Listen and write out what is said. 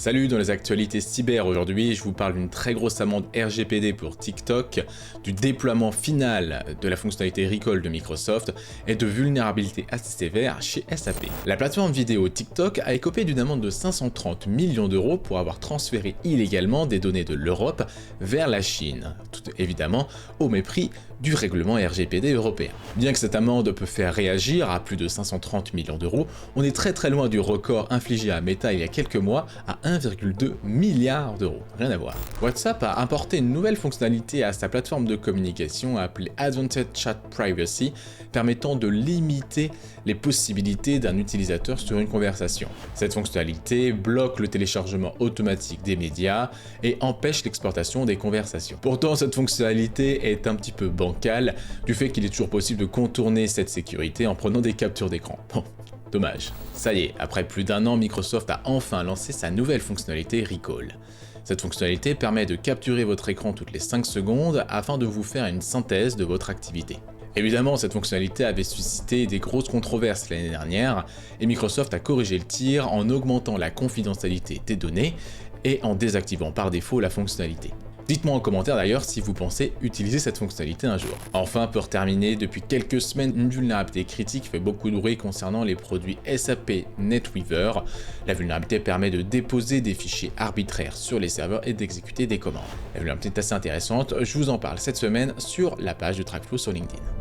Salut, dans les actualités cyber aujourd'hui, je vous parle d'une très grosse amende RGPD pour TikTok, du déploiement final de la fonctionnalité Recall de Microsoft et de vulnérabilités assez sévères chez SAP. La plateforme vidéo TikTok a écopé d'une amende de 530 millions d'euros pour avoir transféré illégalement des données de l'Europe vers la Chine, tout évidemment au mépris du règlement RGPD européen. Bien que cette amende peut faire réagir à plus de 530 millions d'euros, on est très loin du record infligé à Meta il y a quelques mois à 1,2 milliard d'euros. Rien à voir. WhatsApp a importé une nouvelle fonctionnalité à sa plateforme de communication appelée Advanced Chat Privacy, permettant de limiter les possibilités d'un utilisateur sur une conversation. Cette fonctionnalité bloque le téléchargement automatique des médias et empêche l'exportation des conversations. Pourtant, cette fonctionnalité est un petit peu bancale du fait qu'il est toujours possible de contourner cette sécurité en prenant des captures d'écran. Bon, dommage. Ça y est, après plus d'un an, Microsoft a enfin lancé sa nouvelle fonctionnalité Recall. Cette fonctionnalité permet de capturer votre écran toutes les 5 secondes afin de vous faire une synthèse de votre activité. Évidemment, cette fonctionnalité avait suscité des grosses controverses l'année dernière, et Microsoft a corrigé le tir en augmentant la confidentialité des données et en désactivant par défaut la fonctionnalité. Dites-moi en commentaire d'ailleurs si vous pensez utiliser cette fonctionnalité un jour. Enfin, pour terminer, depuis quelques semaines, une vulnérabilité critique fait beaucoup de bruit concernant les produits SAP NetWeaver. La vulnérabilité permet de déposer des fichiers arbitraires sur les serveurs et d'exécuter des commandes. La vulnérabilité est assez intéressante, je vous en parle cette semaine sur la page de TrackFlow sur LinkedIn.